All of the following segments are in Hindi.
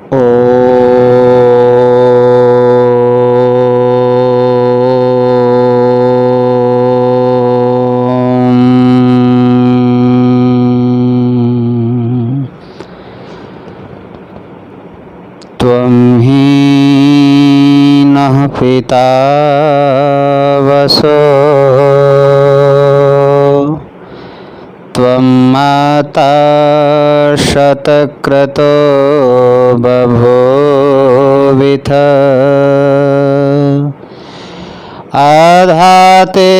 त्वं हि नः पिता वसो त्वं माता शतक्रतो बभूविथ आधाते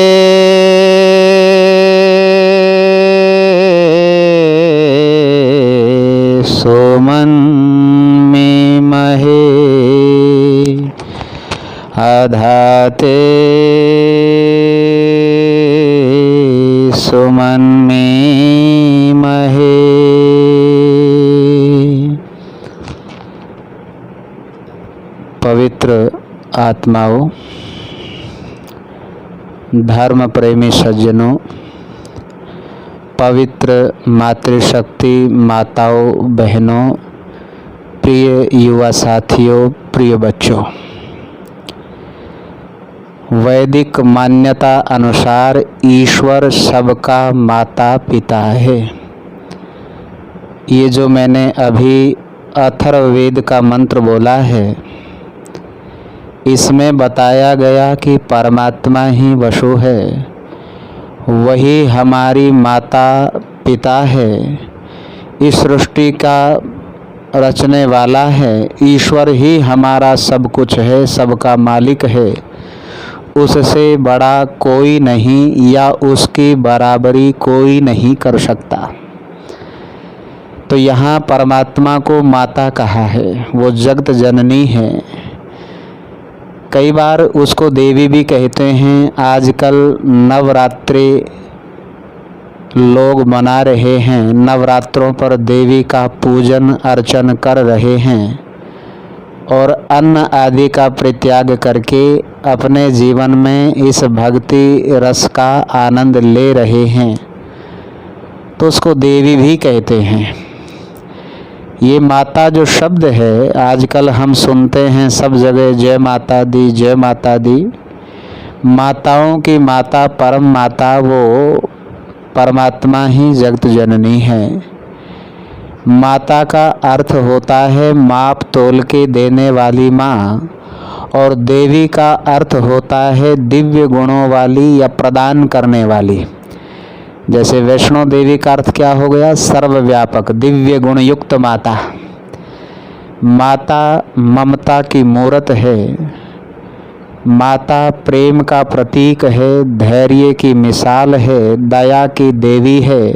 सोमन्मीमहे आधाते सुमन्मीमहे। पवित्र आत्माओं, धर्म प्रेमी सज्जनों, पवित्र मातृशक्ति माताओं बहनों, प्रिय युवा साथियों, प्रिय बच्चों, वैदिक मान्यता अनुसार ईश्वर सबका माता पिता है। ये जो मैंने अभी अथर्ववेद का मंत्र बोला है, इसमें बताया गया कि परमात्मा ही वसु है, वही हमारी माता पिता है, इस सृष्टि का रचने वाला है। ईश्वर ही हमारा सब कुछ है, सबका मालिक है, उससे बड़ा कोई नहीं या उसकी बराबरी कोई नहीं कर सकता। तो यहाँ परमात्मा को माता कहा है, वो जगत जननी है। कई बार उसको देवी भी कहते हैं। आजकल नवरात्रि लोग मना रहे हैं, नवरात्रों पर देवी का पूजन अर्चन कर रहे हैं और अन्न आदि का परित्याग करके अपने जीवन में इस भक्ति रस का आनंद ले रहे हैं, तो उसको देवी भी कहते हैं। ये माता जो शब्द है, आजकल हम सुनते हैं सब जगह जय माता दी, जय माता दी। माताओं की माता परम माता वो परमात्मा ही जगत जननी है। माता का अर्थ होता है माप तोल के देने वाली माँ, और देवी का अर्थ होता है दिव्य गुणों वाली या प्रदान करने वाली। जैसे वैष्णो देवी का अर्थ क्या हो गया? सर्वव्यापक दिव्य गुण युक्त माता। माता ममता की मूरत है, माता प्रेम का प्रतीक है, धैर्य की मिसाल है, दया की देवी है,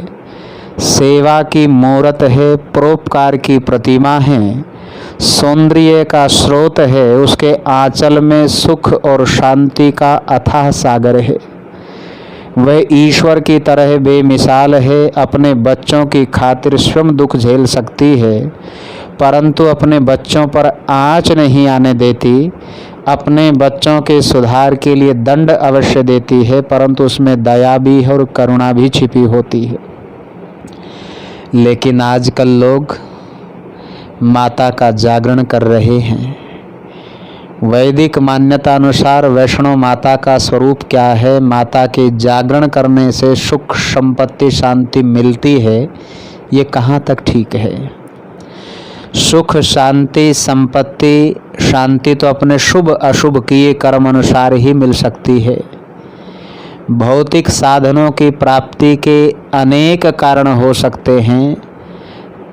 सेवा की मूरत है, परोपकार की प्रतिमा है, सौंदर्य का स्रोत है, उसके आंचल में सुख और शांति का अथाह सागर है। वह ईश्वर की तरह बेमिसाल है। अपने बच्चों की खातिर स्वयं दुख झेल सकती है, परंतु अपने बच्चों पर आँच नहीं आने देती। अपने बच्चों के सुधार के लिए दंड अवश्य देती है, परंतु उसमें दया भी है और करुणा भी छिपी होती है। लेकिन आजकल लोग माता का जागरण कर रहे हैं। वैदिक मान्यता अनुसार वैष्णो माता का स्वरूप क्या है? माता के जागरण करने से सुख संपत्ति शांति मिलती है। ये कहाँ तक ठीक है? सुख शांति संपत्ति शांति तो अपने शुभ अशुभ किए कर्म अनुसार ही मिल सकती है। भौतिक साधनों की प्राप्ति के अनेक कारण हो सकते हैं।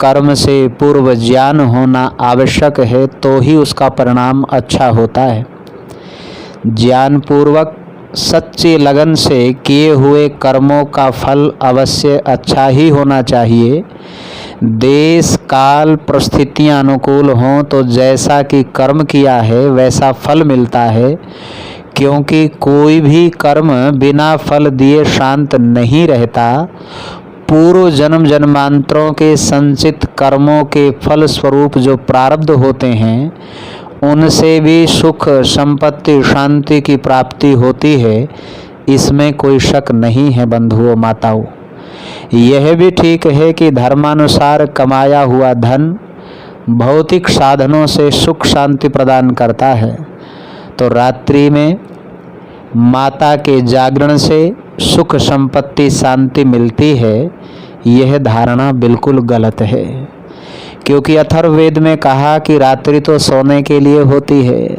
कर्म से पूर्व ज्ञान होना आवश्यक है, तो ही उसका परिणाम अच्छा होता है। ज्ञान पूर्वक सच्ची लगन से किए हुए कर्मों का फल अवश्य अच्छा ही होना चाहिए। देश काल परिस्थितियां अनुकूल हों तो जैसा कि कर्म किया है वैसा फल मिलता है, क्योंकि कोई भी कर्म बिना फल दिए शांत नहीं रहता। पूर्व जन्म जन्मांतरों के संचित कर्मों के फल स्वरूप जो प्रारब्ध होते हैं, उनसे भी सुख संपत्ति शांति की प्राप्ति होती है। इसमें कोई शक नहीं है बंधुओं माताओं। यह भी ठीक है कि धर्मानुसार कमाया हुआ धन भौतिक साधनों से सुख शांति प्रदान करता है, तो रात्रि में माता के जागरण से सुख संपत्ति शांति मिलती है, यह धारणा बिल्कुल गलत है। क्योंकि अथर्ववेद में कहा कि रात्रि तो सोने के लिए होती है,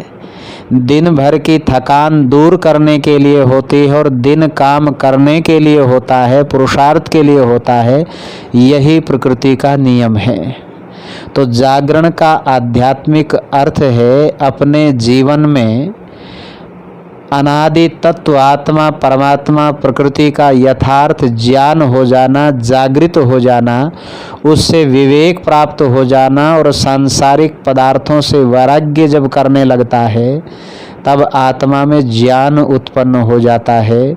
दिन भर की थकान दूर करने के लिए होती है और दिन काम करने के लिए होता है, पुरुषार्थ के लिए होता है। यही प्रकृति का नियम है। तो जागरण का आध्यात्मिक अर्थ है अपने जीवन में अनादि तत्व आत्मा परमात्मा प्रकृति का यथार्थ ज्ञान हो जाना, जागृत हो जाना, उससे विवेक प्राप्त हो जाना और सांसारिक पदार्थों से वैराग्य जब करने लगता है तब आत्मा में ज्ञान उत्पन्न हो जाता है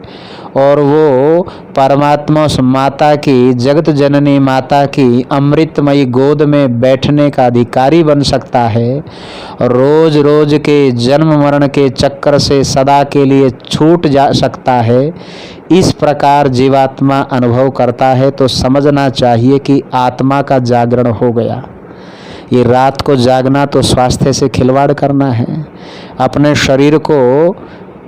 और वो परमात्मा उस माता की, जगत जननी माता की अमृतमयी गोद में बैठने का अधिकारी बन सकता है। रोज रोज के जन्म मरण के चक्कर से सदा के लिए छूट जा सकता है। इस प्रकार जीवात्मा अनुभव करता है तो समझना चाहिए कि आत्मा का जागरण हो गया। ये रात को जागना तो स्वास्थ्य से खिलवाड़ करना है, अपने शरीर को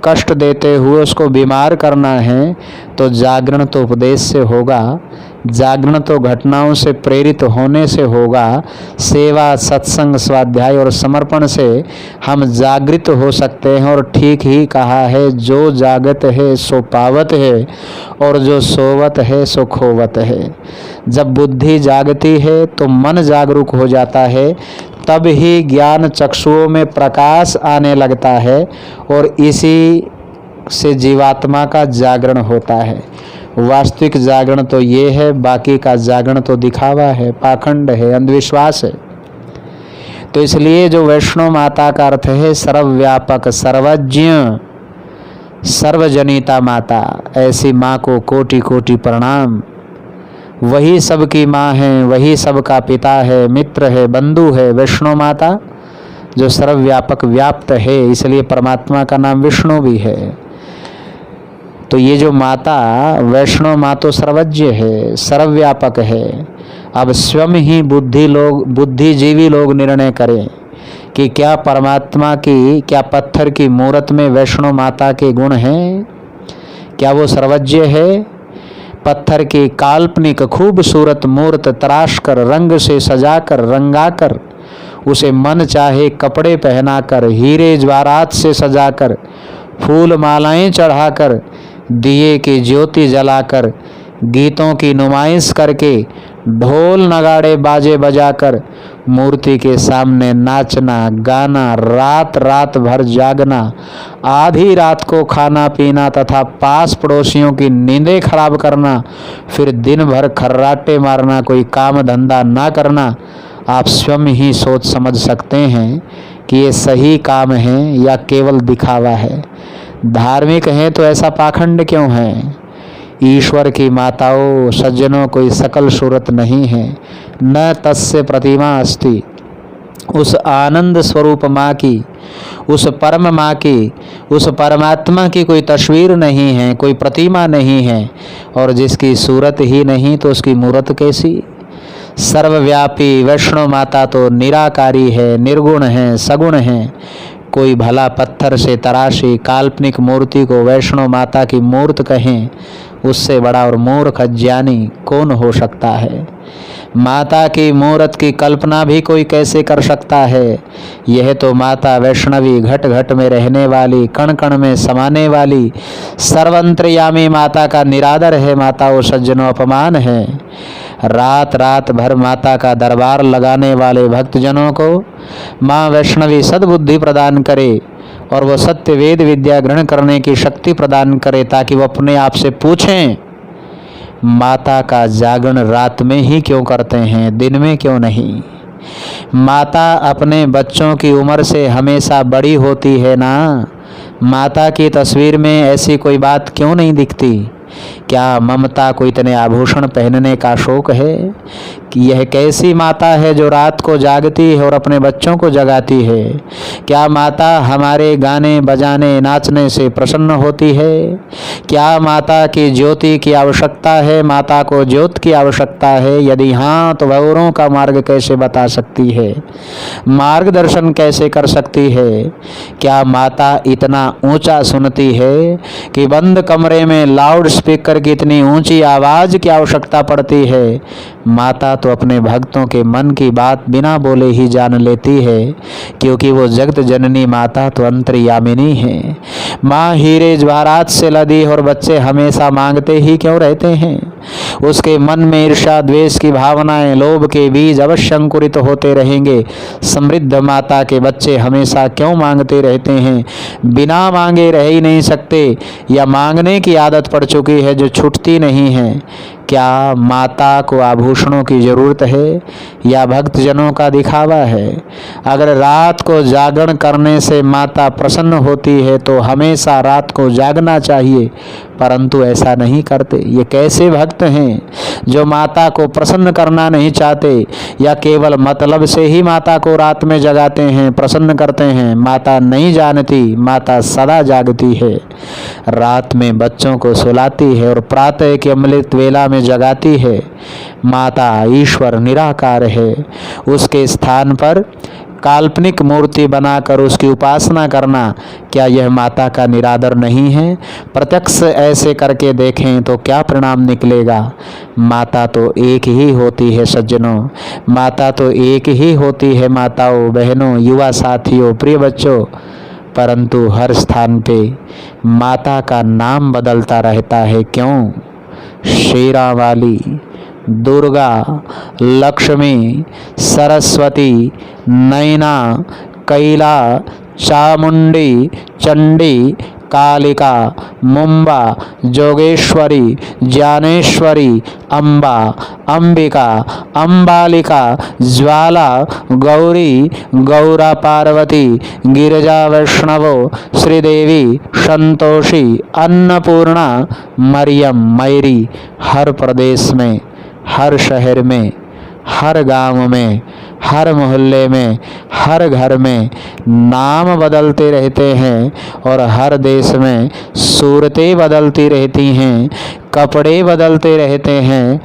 कष्ट देते हुए उसको बीमार करना है। तो जागरण तो उपदेश से होगा, जागरण तो घटनाओं से प्रेरित होने से होगा। सेवा, सत्संग, स्वाध्याय और समर्पण से हम जागृत हो सकते हैं। और ठीक ही कहा है, जो जागत है सो पावत है और जो सोवत है सो खोवत है। जब बुद्धि जागती है तो मन जागरूक हो जाता है, तब ही ज्ञान चक्षुओं में प्रकाश आने लगता है और इसी से जीवात्मा का जागरण होता है। वास्तविक जागरण तो ये है, बाकी का जागरण तो दिखावा है, पाखंड है, अंधविश्वास है। तो इसलिए जो वैष्णो माता का अर्थ है सर्वव्यापक, सर्वज्ञ, सर्वजनिता माता, ऐसी माँ को कोटि कोटि प्रणाम। वही सबकी माँ है, वही सबका पिता है, मित्र है, बंधु है। वैष्णो माता जो सर्वव्यापक व्याप्त है, इसलिए परमात्मा का नाम विष्णु भी है। तो ये जो माता वैष्णो माँ तो सर्वज्ञ है, सर्वव्यापक है। अब स्वयं ही बुद्धिजीवी लोग निर्णय करें कि क्या परमात्मा की, क्या पत्थर की मूर्त में वैष्णो माता के गुण हैं? क्या वो सर्वज्ञ है? पत्थर की काल्पनिक खूबसूरत मूर्त तराश कर, रंग से सजाकर, रंगाकर, उसे मन चाहे कपड़े पहनाकर, हीरे जवाहरात से सजाकर, फूल मालाएं चढ़ाकर, दिए की ज्योति जलाकर, गीतों की नुमाइश करके, ढोल नगाड़े बाजे बजाकर मूर्ति के सामने नाचना गाना, रात रात भर जागना, आधी रात को खाना पीना तथा पास पड़ोसियों की नींदें खराब करना, फिर दिन भर खर्राटे मारना, कोई काम धंधा ना करना। आप स्वयं ही सोच समझ सकते हैं कि ये सही काम है या केवल दिखावा है। धार्मिक हैं तो ऐसा पाखंड क्यों है? ईश्वर की माताओं सज्जनों कोई सकल सूरत नहीं है, न तस्य प्रतिमा अस्ति। उस आनंद स्वरूप माँ की, उस परम माँ की, उस परमात्मा की कोई तस्वीर नहीं है, कोई प्रतिमा नहीं है। और जिसकी सूरत ही नहीं तो उसकी मूरत कैसी? सर्वव्यापी वैष्णो माता तो निराकारी है, निर्गुण है, सगुण है। कोई भला पत्थर से तराशी काल्पनिक मूर्ति को वैष्णो माता की मूर्त कहें, उससे बड़ा और मूर्ख अज्ञानी कौन हो सकता है? माता की मूर्त की कल्पना भी कोई कैसे कर सकता है? यह तो माता वैष्णवी, घट घट में रहने वाली, कण कण में समाने वाली, सर्वंतर्यामी माता का निरादर है। माता वो सज्जनों अपमान है। रात रात भर माता का दरबार लगाने वाले भक्तजनों को माँ वैष्णवी सद्बुद्धि प्रदान करे और वो सत्य वेद विद्या ग्रहण करने की शक्ति प्रदान करे, ताकि वो अपने आप से पूछें, माता का जागरण रात में ही क्यों करते हैं, दिन में क्यों नहीं? माता अपने बच्चों की उम्र से हमेशा बड़ी होती है ना। माता की तस्वीर में ऐसी कोई बात क्यों नहीं दिखती क्या ममता को इतने आभूषण पहनने का शौक है कि यह कैसी माता है जो रात को जागती है और अपने बच्चों को जगाती है? क्या माता हमारे गाने बजाने नाचने से प्रसन्न होती है? क्या माता की ज्योति की आवश्यकता है? माता को ज्योत की आवश्यकता है? यदि हाँ, तो वह औरों का मार्ग कैसे बता सकती है, मार्गदर्शन कैसे कर सकती है? क्या माता इतना ऊंचा सुनती है कि बंद कमरे में लाउड स्पीकर की इतनी ऊंची आवाज की आवश्यकता पड़ती है? माता तो अपने भक्तों के मन की बात बिना बोले ही जान लेती है, क्योंकि वो जगत जननी माता तो अंतर्यामिनी है। माँ हीरे जवाहरात से लदी और बच्चे हमेशा मांगते ही क्यों रहते हैं? उसके मन में ईर्ष्या द्वेष की भावनाएं, लोभ के बीज अवश्य अंकुरित होते रहेंगे। समृद्ध माता के बच्चे हमेशा क्यों मांगते रहते हैं? बिना मांगे रह ही नहीं सकते, या मांगने की आदत पड़ चुकी है जो छूटती नहीं है। क्या माता को आभूषणों की जरूरत है या भक्तजनों का दिखावा है? अगर रात को जागरण करने से माता प्रसन्न होती है तो हमेशा रात को जागना चाहिए, परंतु ऐसा नहीं करते। ये कैसे भक्त हैं जो माता को प्रसन्न करना नहीं चाहते, या केवल मतलब से ही माता को रात में जगाते हैं, प्रसन्न करते हैं? माता नहीं जानती, माता सदा जागती है। रात में बच्चों को सुलाती है और प्रातः के अमृत वेला में जगाती है। माता ईश्वर निराकार है। उसके स्थान पर काल्पनिक मूर्ति बनाकर उसकी उपासना करना, क्या यह माता का निरादर नहीं है? प्रत्यक्ष ऐसे करके देखें तो क्या परिणाम निकलेगा? माता तो एक ही होती है सज्जनों, माता तो एक ही होती है। माताओं, बहनों, युवा साथियों, प्रिय बच्चों, परंतु हर स्थान पे माता का नाम बदलता रहता है। क्यों? शेरा वाली, दुर्गा, लक्ष्मी, सरस्वती, नैना, कैला, चामुंडी, चंडी, कालिका, मुंबा, जोगेश्वरी, ज्ञानेश्वरी, अम्बा, अंबिका, अम्बालिका, ज्वाला, गौरी, गौरा पार्वती, गिरिजा वैष्णवो, श्रीदेवी, संतोषी, अन्नपूर्णा, मरियम, मैरी, हर प्रदेश में, हर शहर में, हर गांव में, हर मोहल्ले में, हर घर में नाम बदलते रहते हैं और हर देश में सूरतें बदलती रहती हैं, कपड़े बदलते रहते हैं।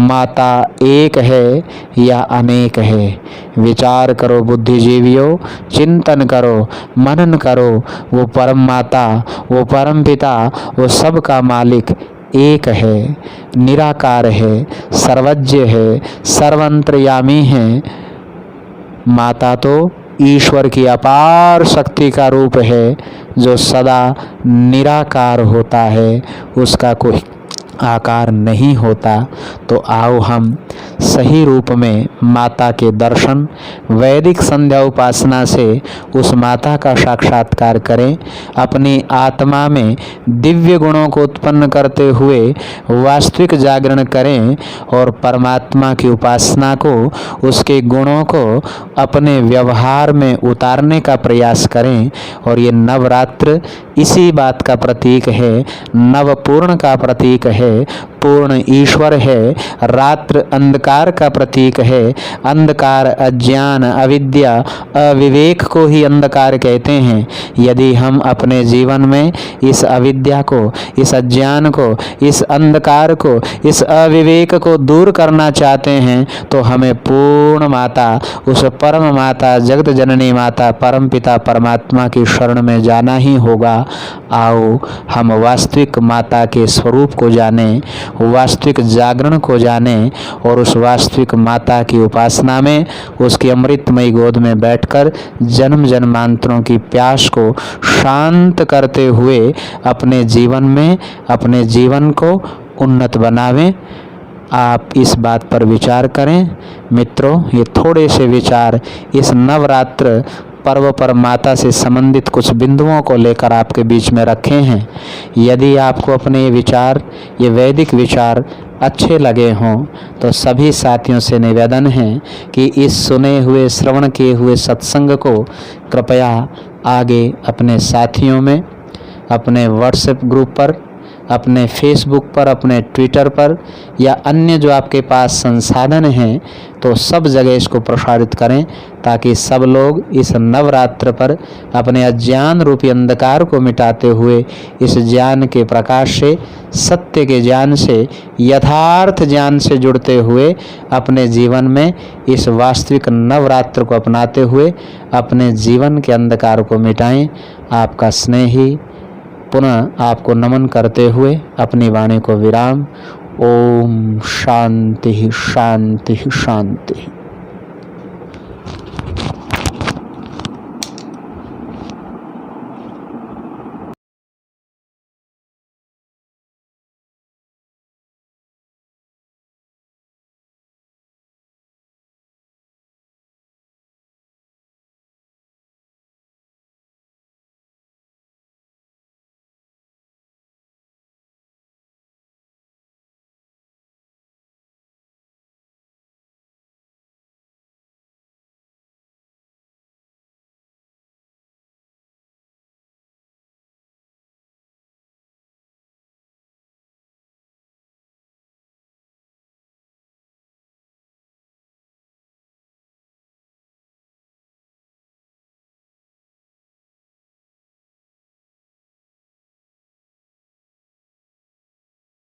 माता एक है या अनेक है? विचार करो बुद्धिजीवियों, चिंतन करो, मनन करो। वो परम माता, वो परम पिता, वो सब का मालिक एक है, निराकार है, सर्वज्ञ है, सर्वंतर्यामी है। माता तो ईश्वर की अपार शक्ति का रूप है जो सदा निराकार होता है, उसका कोई आकार नहीं होता। तो आओ हम सही रूप में माता के दर्शन, वैदिक संध्या उपासना से उस माता का साक्षात्कार करें। अपनी आत्मा में दिव्य गुणों को उत्पन्न करते हुए वास्तविक जागरण करें और परमात्मा की उपासना को, उसके गुणों को अपने व्यवहार में उतारने का प्रयास करें। और ये नवरात्र इसी बात का प्रतीक है, नवपूर्ण का प्रतीक है। पूर्ण ईश्वर है, रात्र अंधकार का प्रतीक है। अंधकार अज्ञान, अविद्या, अविवेक को ही अंधकार कहते हैं। यदि हम अपने जीवन में इस अविद्या को, इस अज्ञान को, इस अंधकार को, इस अविवेक को दूर करना चाहते हैं तो हमें पूर्ण माता, उस परम माता, जगत जननी माता, परम पिता परमात्मा की शरण में जाना ही होगा। आओ हम वास्तविक माता के स्वरूप को जानें, वास्तविक जागरण को जानें और उस वास्तविक माता की उपासना में, उसकी अमृतमयी गोद में बैठकर जन्म जन्मांतरों की प्यास को शांत करते हुए अपने जीवन में, अपने जीवन को उन्नत बनावें। आप इस बात पर विचार करें मित्रों। ये थोड़े से विचार इस नवरात्र पर्व पर माता से संबंधित कुछ बिंदुओं को लेकर आपके बीच में रखे हैं। यदि आपको अपने ये विचार, ये वैदिक विचार अच्छे लगे हों तो सभी साथियों से निवेदन है कि इस सुने हुए, श्रवण किए हुए सत्संग को कृपया आगे अपने साथियों में, अपने व्हाट्सएप ग्रुप पर, अपने फेसबुक पर, अपने ट्विटर पर या अन्य जो आपके पास संसाधन हैं तो सब जगह इसको प्रसारित करें, ताकि सब लोग इस नवरात्र पर अपने अज्ञान रूपी अंधकार को मिटाते हुए इस ज्ञान के प्रकाश से, सत्य के ज्ञान से, यथार्थ ज्ञान से जुड़ते हुए अपने जीवन में इस वास्तविक नवरात्र को अपनाते हुए अपने जीवन के अंधकार को मिटाएं। आपका स्नेही पुनः आपको नमन करते हुए अपनी वाणी को विराम। ओम शांति शांति शांति।